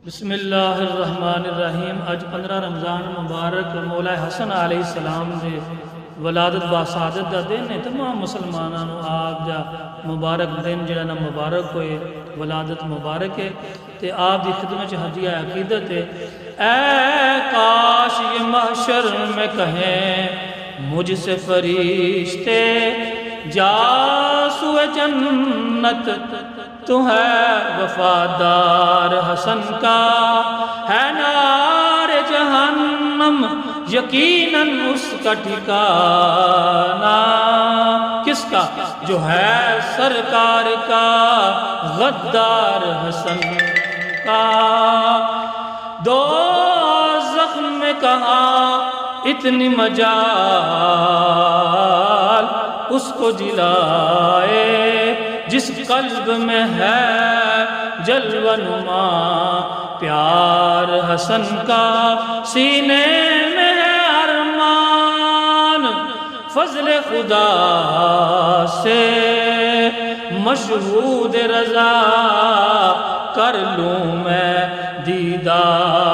بسم اللہ الرحمن الرحیم۔ اج 15 رمضان مبارک مولا حسن علیہ السلام دے ولادت باسعادت دا دن ہے۔ تمام مسلمانوں آپ دا مبارک دن جڑا نا مبارک ہوئے، ولادت مبارک ہے تے آپ دی خدمت ہدیہ عقیدت ہے۔ اے کاش یہ محشر میں کہیں مجھ سے فرشتے جا سوئے جنت، تو ہے وفادار حسن کا ہے نار جہنم، یقیناً اس کا ٹھکانہ کس کا؟ جو ہے سرکار کا غدار حسن کا۔ دو زخم میں کہا اتنی مجال اس کو جلائے جس قلب میں ہے جلوہ نما پیار حسن کا، سینے میں ہے ارمان فضل خدا سے مشہود رضا کر لوں میں دیدار